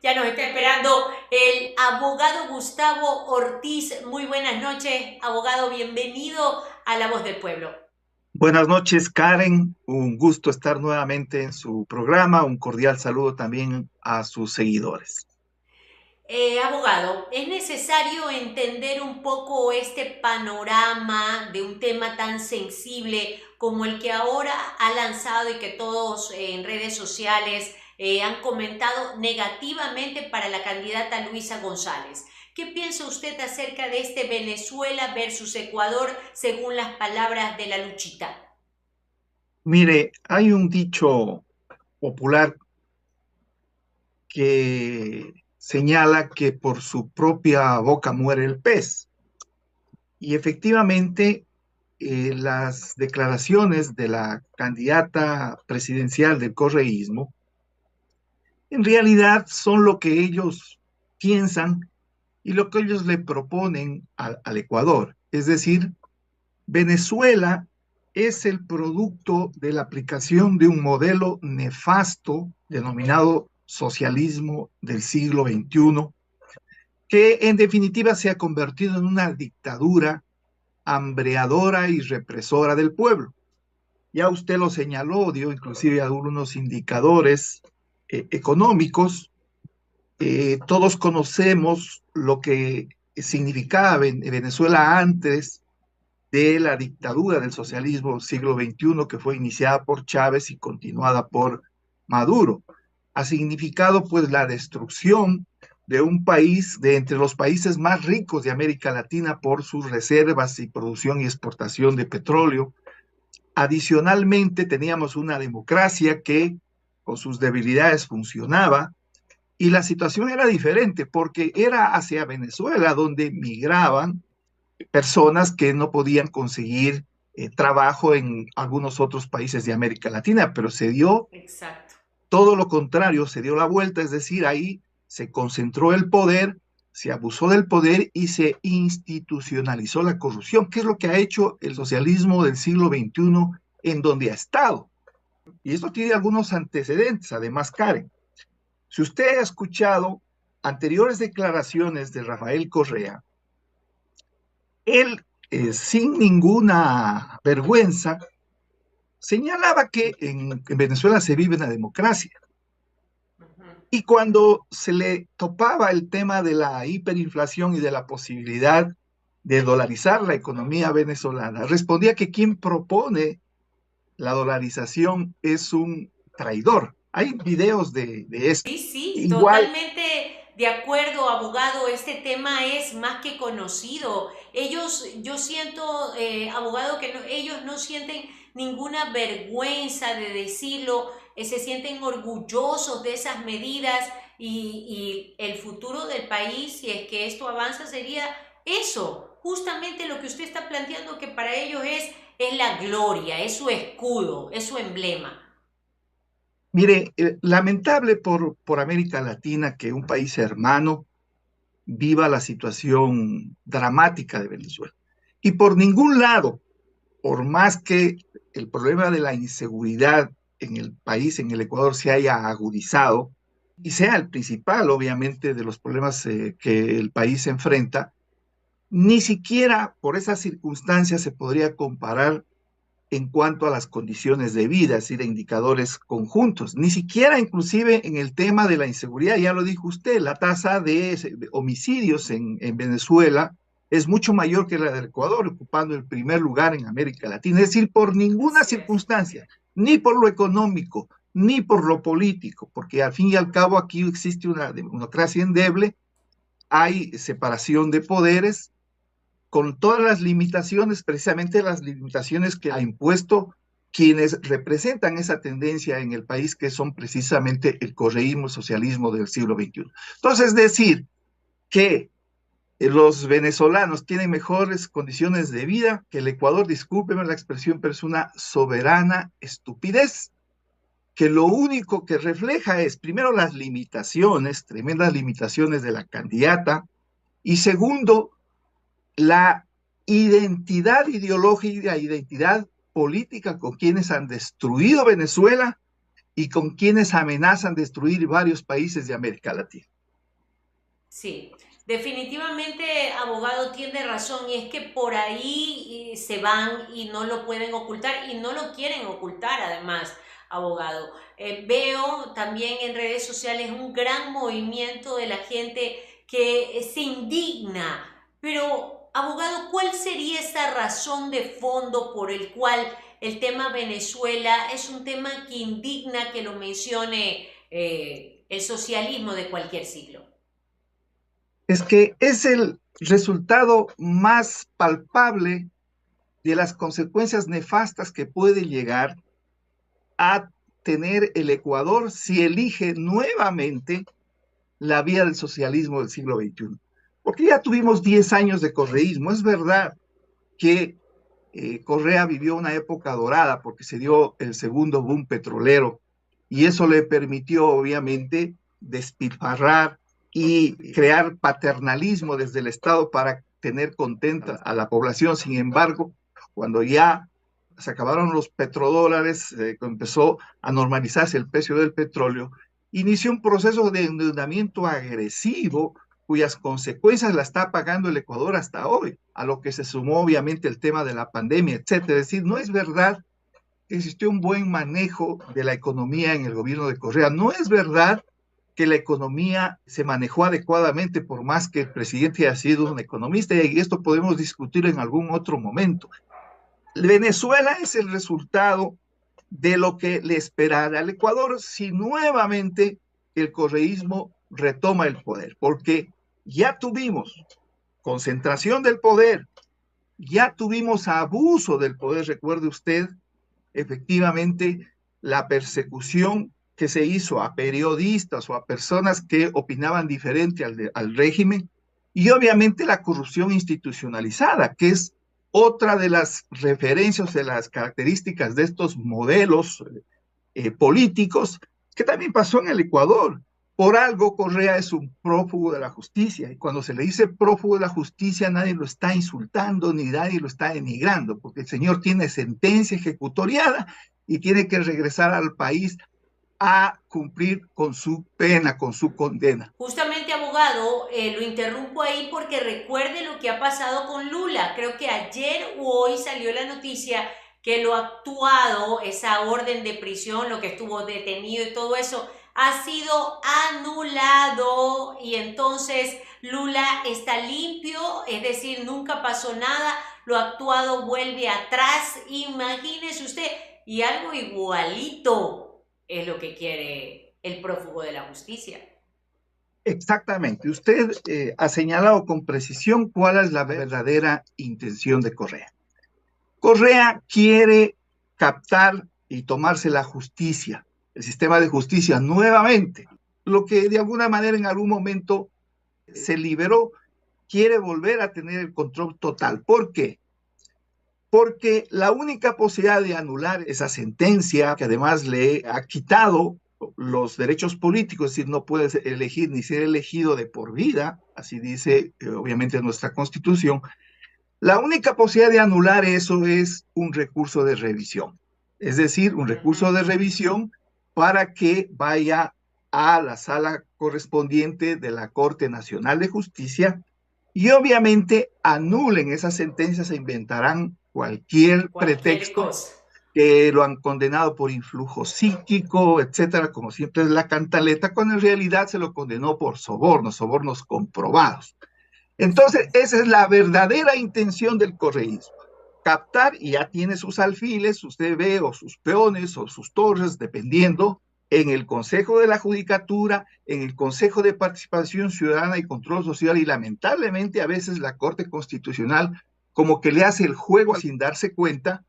Ya nos está esperando el abogado Gustavo Ortiz. Muy buenas noches, abogado. Bienvenido a La Voz del Pueblo. Buenas noches, Karen. Un gusto estar nuevamente en su programa. Un cordial saludo también a sus seguidores. Abogado, es necesario entender un poco este panorama de un tema tan sensible como el que ahora ha lanzado y que todos en redes sociales han comentado negativamente para la candidata Luisa González. ¿Qué piensa usted acerca de este Venezuela versus Ecuador según las palabras de la Luchita? Mire, hay un dicho popular que señala que por su propia boca muere el pez. Y efectivamente, las declaraciones de la candidata presidencial del correísmo en realidad son lo que ellos piensan y lo que ellos le proponen al Ecuador. Es decir, Venezuela es el producto de la aplicación de un modelo nefasto denominado socialismo del siglo XXI, que en definitiva se ha convertido en una dictadura hambreadora y represora del pueblo. Ya usted lo señaló, dio inclusive algunos indicadores económicos. Todos conocemos lo que significaba Venezuela antes de la dictadura del socialismo siglo XXI, que fue iniciada por Chávez y continuada por Maduro. Ha significado pues la destrucción de un país de entre los países más ricos de América Latina por sus reservas y producción y exportación de petróleo. Adicionalmente teníamos una democracia que con sus debilidades funcionaba, y la situación era diferente porque era hacia Venezuela donde migraban personas que no podían conseguir trabajo en algunos otros países de América Latina, pero se dio Exacto. todo lo contrario, se dio la vuelta, es decir, ahí se concentró el poder, se abusó del poder y se institucionalizó la corrupción, que es lo que ha hecho el socialismo del siglo XXI en donde ha estado. Y esto tiene algunos antecedentes, además, Karen. Si usted ha escuchado anteriores declaraciones de Rafael Correa, él, sin ninguna vergüenza, señalaba que en Venezuela se vive una democracia. Ujú. Y cuando se le topaba el tema de la hiperinflación y de la posibilidad de dolarizar la economía venezolana, respondía que quien propone la dolarización es un traidor. Hay videos de esto. Sí, sí, Igual, totalmente de acuerdo, abogado. Este tema es más que conocido. Ellos, yo siento, abogado, que ellos no sienten ninguna vergüenza de decirlo, se sienten orgullosos de esas medidas y el futuro del país, si es que esto avanza, sería eso, justamente lo que usted está planteando, que para ellos es la gloria, es su escudo, es su emblema. mire, lamentable por América Latina que un país hermano viva la situación dramática de Venezuela. Y por ningún lado, por más que el problema de la inseguridad en el país, en el Ecuador, se haya agudizado y sea el principal, obviamente, de los problemas que el país enfrenta, ni siquiera por esas circunstancias se podría comparar en cuanto a las condiciones de vida, es decir, de indicadores conjuntos, ni siquiera inclusive en el tema de la inseguridad, ya lo dijo usted, la tasa de homicidios en Venezuela es mucho mayor que la del Ecuador, ocupando el primer lugar en América Latina, es decir, por ninguna Así es. circunstancia, ni por lo económico, ni por lo político, porque al fin y al cabo aquí existe una democracia endeble, hay separación de poderes, con todas las limitaciones, precisamente las limitaciones que ha impuesto quienes representan esa tendencia en el país, que son precisamente el correísmo, el socialismo del siglo XXI. Entonces, decir que los venezolanos tienen mejores condiciones de vida que el Ecuador, discúlpeme la expresión, pero es una soberana estupidez, que lo único que refleja es, primero, las limitaciones, tremendas limitaciones de la candidata, y segundo, la identidad ideológica, identidad política con quienes han destruido Venezuela y con quienes amenazan destruir varios países de América Latina. Sí, definitivamente, abogado, tiene razón, y es que por ahí se van y no lo pueden ocultar y no lo quieren ocultar, además, abogado. Veo también en redes sociales un gran movimiento de la gente que se indigna, pero, abogado, ¿cuál sería esa razón de fondo por el cual el tema Venezuela es un tema que indigna que lo mencione el socialismo de cualquier siglo? Es que es el resultado más palpable de las consecuencias nefastas que puede llegar a tener el Ecuador si elige nuevamente la vía del socialismo del siglo XXI. Porque ya tuvimos 10 años de correísmo. Es verdad que Correa vivió una época dorada porque se dio el segundo boom petrolero y eso le permitió obviamente despilfarrar y crear paternalismo desde el Estado para tener contenta a la población. Sin embargo, cuando ya se acabaron los petrodólares, empezó a normalizarse el precio del petróleo, inició un proceso de endeudamiento agresivo cuyas consecuencias la está pagando el Ecuador hasta hoy, a lo que se sumó obviamente el tema de la pandemia, etcétera. Es decir, no es verdad que existió un buen manejo de la economía en el gobierno de Correa, no es verdad que la economía se manejó adecuadamente, por más que el presidente haya sido un economista, y esto podemos discutir en algún otro momento. Venezuela es el resultado de lo que le esperara al Ecuador si nuevamente el correísmo retoma el poder, porque ya tuvimos concentración del poder, ya tuvimos abuso del poder. Recuerde usted efectivamente la persecución que se hizo a periodistas o a personas que opinaban diferente al régimen, y obviamente la corrupción institucionalizada, que es otra de las referencias, de las características de estos modelos políticos, que también pasó en el Ecuador. Por algo Correa es un prófugo de la justicia, y cuando se le dice prófugo de la justicia nadie lo está insultando ni nadie lo está denigrando, porque el señor tiene sentencia ejecutoriada y tiene que regresar al país a cumplir con su pena, con su condena. Justamente, abogado, lo interrumpo ahí porque recuerde lo que ha pasado con Lula. Creo que ayer o hoy salió la noticia que lo actuado, esa orden de prisión, lo que estuvo detenido y todo eso, ha sido anulado, y entonces Lula está limpio, es decir, nunca pasó nada, lo actuado vuelve atrás, imagínese usted, y algo igualito es lo que quiere el prófugo de la justicia. Exactamente. Usted ha señalado con precisión cuál es la verdadera intención de Correa. Correa quiere captar y tomarse la justicia, el sistema de justicia nuevamente, lo que de alguna manera en algún momento se liberó, quiere volver a tener el control total. ¿Por qué? Porque la única posibilidad de anular esa sentencia, que además le ha quitado los derechos políticos, es decir, no puede elegir ni ser elegido de por vida, así dice obviamente nuestra Constitución, la única posibilidad de anular eso es un recurso de revisión, es decir, un recurso de revisión para que vaya a la sala correspondiente de la Corte Nacional de Justicia y obviamente anulen esas sentencias, se inventarán cualquier pretexto, Cosa. que lo han condenado por influjo psíquico, etcétera, como siempre es la cantaleta, cuando en realidad se lo condenó por sobornos, sobornos comprobados. Entonces, esa es la verdadera intención del correísmo. Captar, y ya tiene sus alfiles, usted ve, o sus peones, o sus torres, dependiendo, en el Consejo de la Judicatura, en el Consejo de Participación Ciudadana y Control Social, y lamentablemente a veces la Corte Constitucional como que le hace el juego sin darse cuenta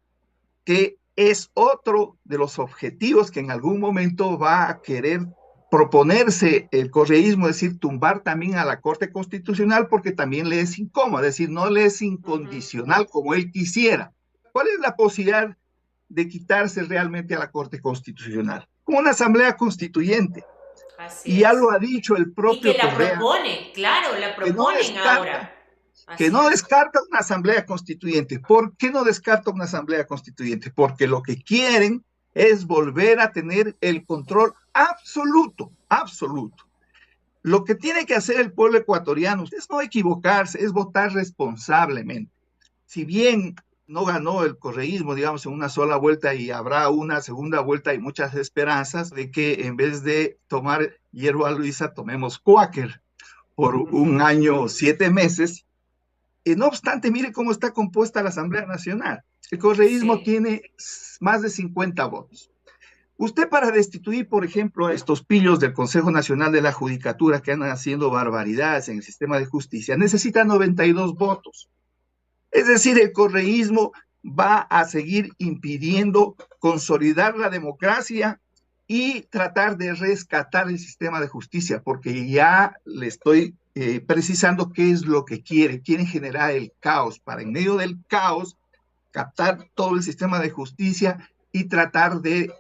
que es otro de los objetivos que en algún momento va a querer proponerse el correísmo, es decir, tumbar también a la Corte Constitucional porque también le es incómodo, es decir, no le es incondicional como él quisiera. ¿Cuál es la posibilidad de quitarse realmente a la Corte Constitucional? Con una asamblea constituyente. Así Y ya es. lo ha dicho el Y que propio la Correa, propone, claro, la que no proponen descarta ahora. que Así no es. descarta una asamblea constituyente. ¿Por qué no descarta una asamblea constituyente? Porque lo que quieren es volver a tener el control absoluto, absoluto. Lo que tiene que hacer el pueblo ecuatoriano es no equivocarse, es votar responsablemente. Si bien no ganó el correísmo, digamos, en una sola vuelta y habrá una segunda vuelta y muchas esperanzas de que en vez de tomar hierba Luisa, tomemos Quaker por un año, 7 meses. No obstante, mire cómo está compuesta la Asamblea Nacional. El correísmo Sí. tiene más de 50 votos. Usted para destituir, por ejemplo, a estos pillos del Consejo Nacional de la Judicatura que andan haciendo barbaridades en el sistema de justicia, necesita 92 votos. Es decir, el correísmo va a seguir impidiendo consolidar la democracia y tratar de rescatar el sistema de justicia, porque ya le estoy precisando qué es lo que quiere. Quieren generar el caos para en medio del caos captar todo el sistema de justicia y tratar de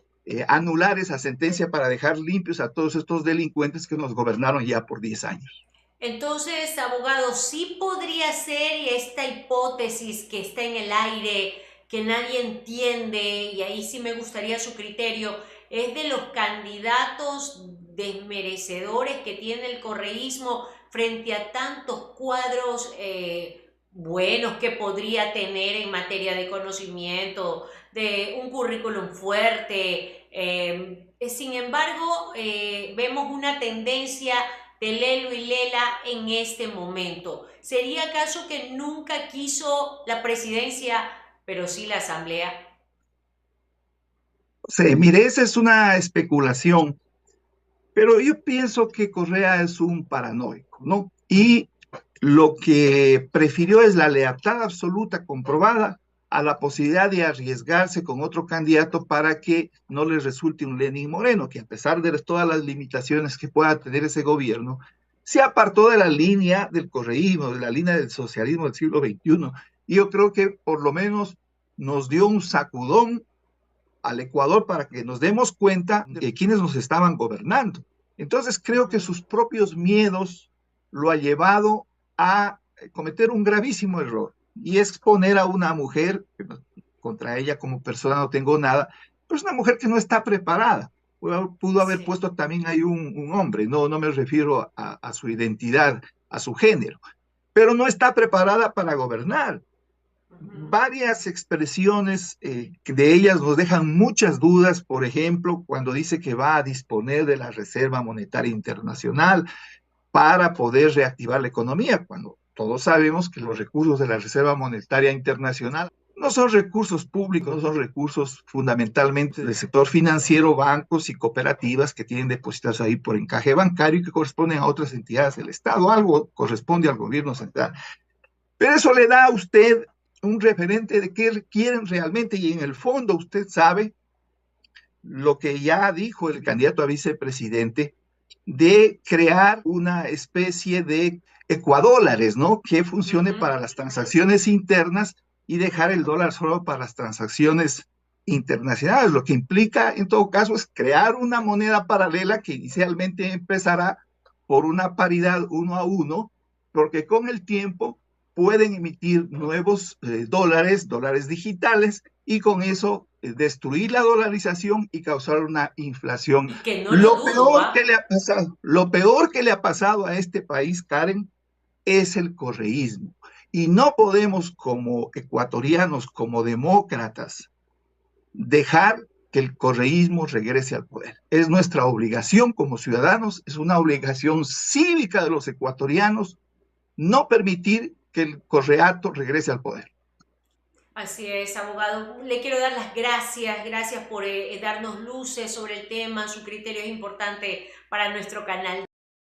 anular esa sentencia para dejar limpios a todos estos delincuentes que nos gobernaron ya por 10 años. Entonces, abogado, sí podría ser esta hipótesis que está en el aire, que nadie entiende, y ahí sí me gustaría su criterio, es de los candidatos desmerecedores que tiene el correísmo frente a tantos cuadros buenos que podría tener en materia de conocimiento, de un currículum fuerte. Sin embargo, vemos una tendencia de Lelo y Lela en este momento. ¿Sería acaso que nunca quiso la presidencia, pero sí la asamblea? Sí, mire, esa es una especulación, pero yo pienso que Correa es un paranoico, ¿no? Y lo que prefirió es la lealtad absoluta comprobada a la posibilidad de arriesgarse con otro candidato para que no le resulte un Lenin Moreno, que a pesar de todas las limitaciones que pueda tener ese gobierno, se apartó de la línea del correísmo, de la línea del socialismo del siglo XXI. Y yo creo que por lo menos nos dio un sacudón al Ecuador para que nos demos cuenta de quiénes nos estaban gobernando. Entonces creo que sus propios miedos lo ha llevado a cometer un gravísimo error y exponer a una mujer, contra ella como persona no tengo nada, pero es una mujer que no está preparada. Pudo haber Sí. puesto también ahí un hombre, no me refiero a su identidad, a su género, pero no está preparada para gobernar. Ujú. Varias expresiones de ellas nos dejan muchas dudas, por ejemplo, cuando dice que va a disponer de la Reserva Monetaria Internacional para poder reactivar la economía, cuando todos sabemos que los recursos de la Reserva Monetaria Internacional no son recursos públicos, no son recursos fundamentalmente del sector financiero, bancos y cooperativas que tienen depositados ahí por encaje bancario y que corresponden a otras entidades del Estado, algo corresponde al gobierno central. Pero eso le da a usted un referente de qué quieren realmente y en el fondo usted sabe lo que ya dijo el candidato a vicepresidente de crear una especie de ecuadólares, ¿no? Que funcione Ujú. para las transacciones internas y dejar el dólar solo para las transacciones internacionales, lo que implica en todo caso es crear una moneda paralela que inicialmente empezará por una paridad 1 a 1, porque con el tiempo pueden emitir nuevos dólares digitales y con eso destruir la dolarización y causar una inflación. Y que no lo Lo dudo, peor ¿ah? que le ha pasado, lo peor que le ha pasado a este país, Karen, es el correísmo. Y no podemos como ecuatorianos, como demócratas, dejar que el correísmo regrese al poder. Es nuestra obligación como ciudadanos, es una obligación cívica de los ecuatorianos no permitir que el correato regrese al poder. Así es, abogado. Le quiero dar las gracias, gracias por darnos luces sobre el tema. Su criterio es importante para nuestro canal.